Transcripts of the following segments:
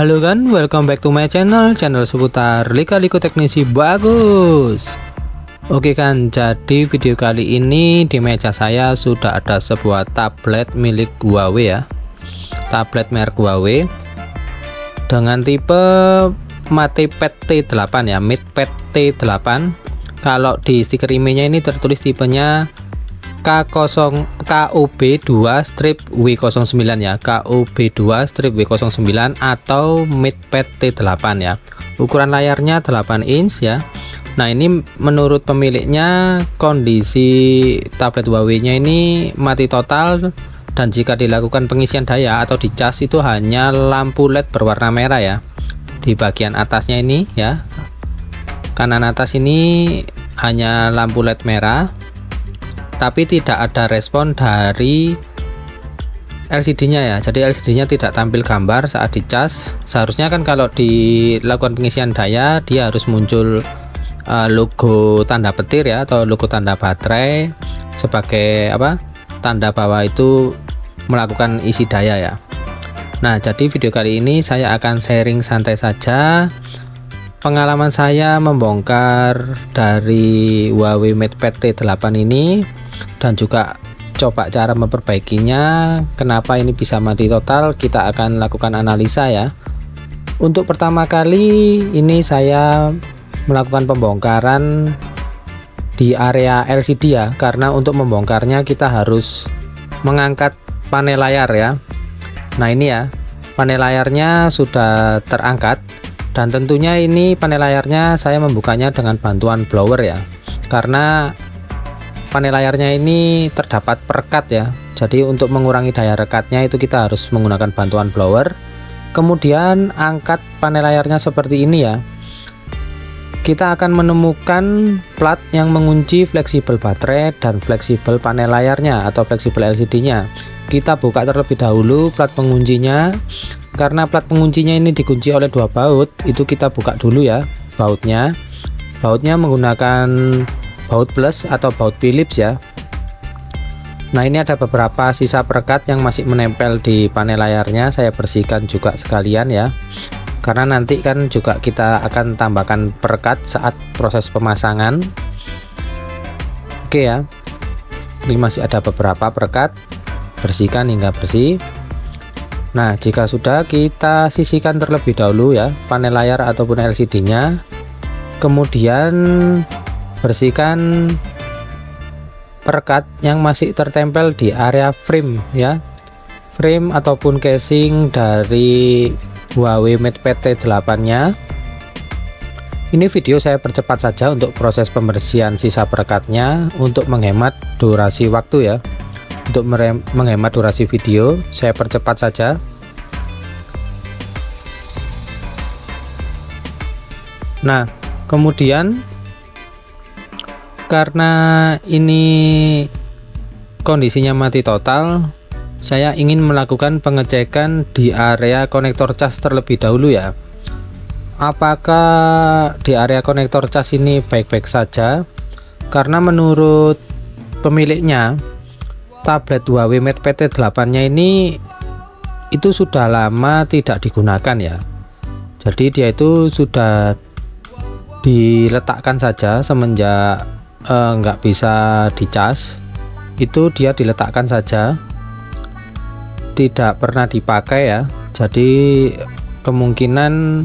Halo kan, welcome back to my channel seputar liku-liku teknisi bagus. Oke kan, jadi video kali ini di meja saya sudah ada sebuah tablet milik Huawei ya. Tablet merek Huawei dengan tipe MatePad T8 ya, MatePad T8. Kalau di stiker emailnya ini tertulis tipenya KOB2-W09 ya, KOB2-W09 atau MatePad T8 ya. Ukuran layarnya 8 inch ya. Nah, ini menurut pemiliknya kondisi tablet Huawei-nya ini mati total, dan jika dilakukan pengisian daya atau dicas itu hanya lampu LED berwarna merah ya. Di bagian atasnya ini ya, kanan atas ini hanya lampu LED merah, tapi tidak ada respon dari LCD-nya ya. Jadi LCD-nya tidak tampil gambar saat dicas. Seharusnya kan kalau dilakukan pengisian daya dia harus muncul logo tanda petir ya, atau logo tanda baterai sebagai apa, tanda bahwa itu melakukan isi daya ya. Nah, jadi video kali ini saya akan sharing santai saja pengalaman saya membongkar dari Huawei MatePad T8 ini, dan juga coba cara memperbaikinya. Kenapa ini bisa mati total, kita akan lakukan analisa ya. Untuk pertama kali ini saya melakukan pembongkaran di area LCD ya, karena untuk membongkarnya kita harus mengangkat panel layar ya. Nah, ini ya, panel layarnya sudah terangkat, dan tentunya ini panel layarnya saya membukanya dengan bantuan blower ya, karena panel layarnya ini terdapat perekat ya. Jadi untuk mengurangi daya rekatnya itu kita harus menggunakan bantuan blower. Kemudian angkat panel layarnya seperti ini ya. Kita akan menemukan plat yang mengunci fleksibel baterai dan fleksibel panel layarnya atau fleksibel LCD-nya. Kita buka terlebih dahulu plat penguncinya. Karena plat penguncinya ini dikunci oleh dua baut, itu kita buka dulu ya bautnya. Bautnya menggunakan baut plus atau baut Philips ya. Nah, ini ada beberapa sisa perekat yang masih menempel di panel layarnya, saya bersihkan juga sekalian ya, karena nanti kan juga kita akan tambahkan perekat saat proses pemasangan. Oke ya, ini masih ada beberapa perekat, bersihkan hingga bersih. Nah, jika sudah, kita sisihkan terlebih dahulu ya panel layar ataupun LCD-nya. Kemudian bersihkan perekat yang masih tertempel di area frame ya, frame ataupun casing dari Huawei MatePad T8 nya. Ini video saya percepat saja untuk proses pembersihan sisa perekatnya untuk menghemat durasi waktu ya. Untuk menghemat durasi video saya percepat saja. Nah, kemudian karena ini kondisinya mati total, saya ingin melakukan pengecekan di area konektor cas terlebih dahulu ya. Apakah di area konektor cas ini baik-baik saja? Karena menurut pemiliknya, tablet Huawei MatePad T8 nya ini itu sudah lama tidak digunakan ya. Jadi dia itu sudah diletakkan saja semenjak nggak bisa dicas, itu dia diletakkan saja, tidak pernah dipakai ya. Jadi kemungkinan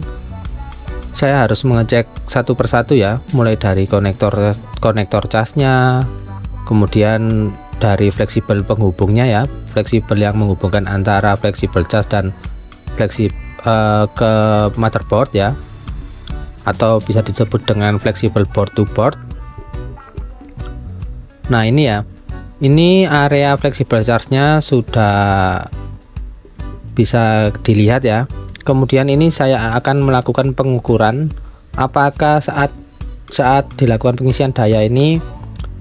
saya harus mengecek satu persatu ya, mulai dari konektor casnya, kemudian dari fleksibel penghubungnya ya, fleksibel yang menghubungkan antara fleksibel cas dan fleksibel ke motherboard ya, atau bisa disebut dengan fleksibel board to board. Nah, ini ya, ini area fleksibel charge-nya sudah bisa dilihat ya. Kemudian ini saya akan melakukan pengukuran apakah saat dilakukan pengisian daya ini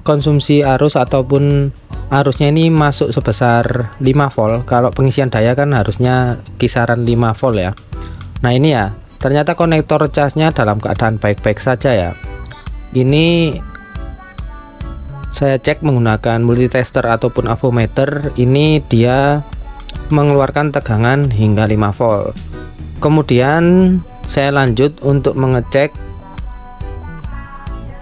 konsumsi arus ataupun arusnya ini masuk sebesar 5 volt. Kalau pengisian daya kan harusnya kisaran 5 volt ya. Nah, ini ya, ternyata konektor casnya dalam keadaan baik-baik saja ya. Ini saya cek menggunakan multitester ataupun avometer, ini dia mengeluarkan tegangan hingga 5 volt. Kemudian saya lanjut untuk mengecek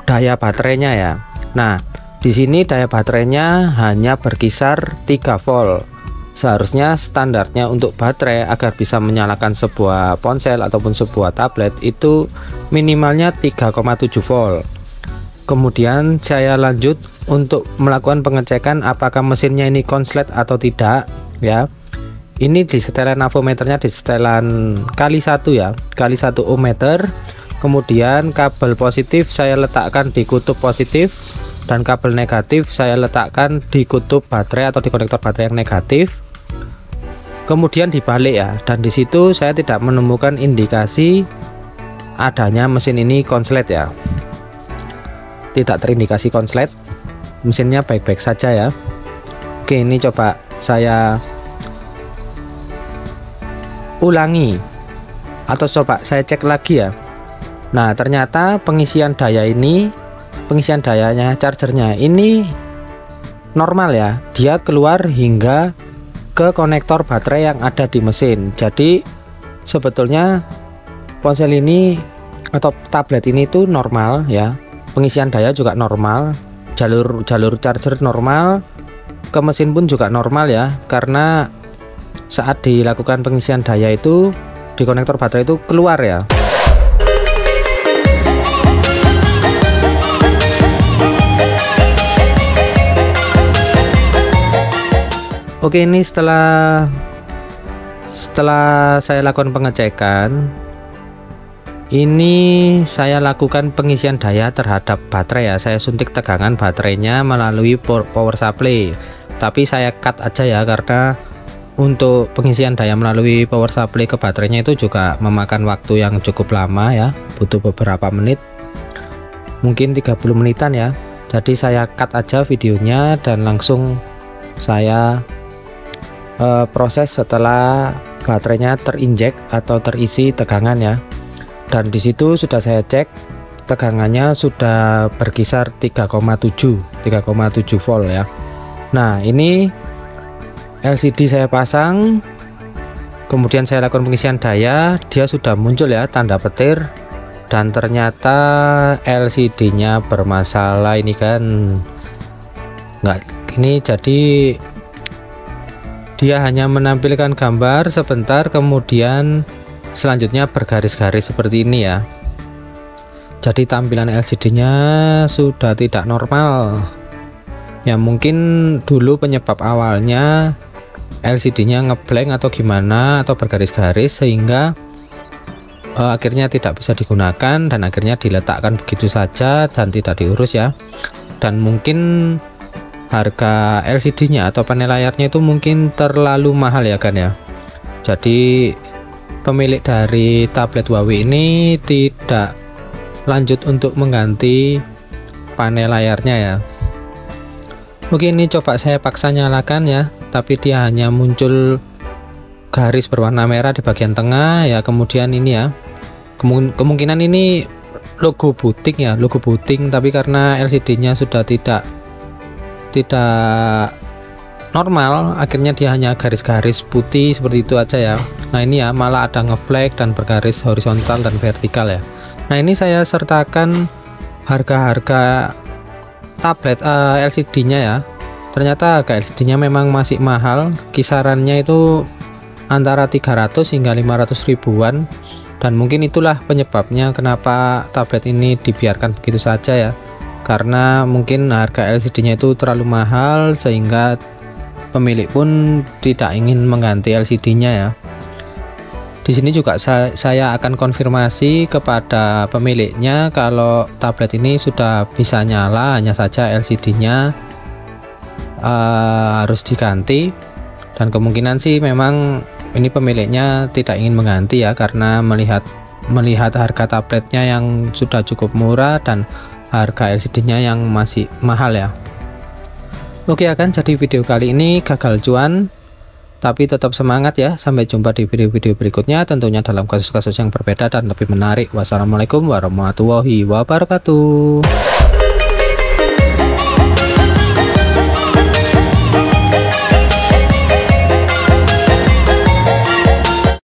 daya baterainya ya. Nah, di sini daya baterainya hanya berkisar 3 volt. Seharusnya standarnya untuk baterai agar bisa menyalakan sebuah ponsel ataupun sebuah tablet itu minimalnya 3,7 volt. Kemudian saya lanjut untuk melakukan pengecekan apakah mesinnya ini konslet atau tidak ya. Ini di setelan avometernya di setelan kali 1 ya, kali 1 ohm meter. Kemudian kabel positif saya letakkan di kutub positif dan kabel negatif saya letakkan di kutub baterai atau di konektor baterai yang negatif. Kemudian dibalik ya, dan di situ saya tidak menemukan indikasi adanya mesin ini konslet ya. Tidak terindikasi konslet, mesinnya baik-baik saja ya. Oke, ini coba saya ulangi atau coba saya cek lagi ya. Nah, ternyata pengisian dayanya, chargernya ini normal ya, dia keluar hingga ke konektor baterai yang ada di mesin. Jadi sebetulnya ponsel ini atau tablet ini tuh normal ya, pengisian daya juga normal, jalur charger normal, ke mesin pun juga normal ya, karena saat dilakukan pengisian daya itu di konektor baterai itu keluar ya. Oke, ini setelah saya lakukan pengecekan, ini saya lakukan pengisian daya terhadap baterai ya. Saya suntik tegangan baterainya melalui power supply, tapi saya cut aja ya, karena untuk pengisian daya melalui power supply ke baterainya itu juga memakan waktu yang cukup lama ya, butuh beberapa menit, mungkin 30 menitan ya. Jadi saya cut aja videonya dan langsung saya proses setelah baterainya terinjek atau terisi tegangan ya. Dan di situ sudah saya cek tegangannya sudah berkisar 3,7 volt ya. Nah, ini LCD saya pasang, kemudian saya lakukan pengisian daya, dia sudah muncul ya tanda petir, dan ternyata LCD-nya bermasalah ini kan. Enggak, ini jadi dia hanya menampilkan gambar sebentar, kemudian selanjutnya bergaris-garis seperti ini ya. Jadi tampilan LCD-nya sudah tidak normal ya. Mungkin dulu penyebab awalnya LCD-nya ngeblank atau gimana, atau bergaris-garis sehingga akhirnya tidak bisa digunakan dan akhirnya diletakkan begitu saja dan tidak diurus ya. Dan mungkin harga LCD-nya atau panel layarnya itu mungkin terlalu mahal ya kan ya. Jadi pemilik dari tablet Huawei ini tidak lanjut untuk mengganti panel layarnya ya. Oke, ini coba saya paksa nyalakan ya, tapi dia hanya muncul garis berwarna merah di bagian tengah ya. Kemudian ini ya, kemungkinan ini logo booting ya, logo booting, tapi karena LCD-nya sudah tidak normal, akhirnya dia hanya garis-garis putih seperti itu aja ya. Nah, ini ya malah ada ngeflag dan bergaris horizontal dan vertikal ya. Nah, ini saya sertakan harga-harga tablet LCD-nya ya. Ternyata harga LCD-nya memang masih mahal, kisarannya itu antara 300 hingga 500 ribuan, dan mungkin itulah penyebabnya kenapa tablet ini dibiarkan begitu saja ya. Karena mungkin harga LCD-nya itu terlalu mahal sehingga pemilik pun tidak ingin mengganti LCD-nya ya. Di sini juga saya akan konfirmasi kepada pemiliknya kalau tablet ini sudah bisa nyala, hanya saja LCD-nya harus diganti, dan kemungkinan sih memang ini pemiliknya tidak ingin mengganti ya, karena melihat harga tabletnya yang sudah cukup murah dan harga LCD-nya yang masih mahal ya. Oke, akan jadi video kali ini gagal cuan, tapi tetap semangat ya. Sampai jumpa di video-video berikutnya, tentunya dalam kasus-kasus yang berbeda dan lebih menarik. Wassalamualaikum warahmatullahi wabarakatuh.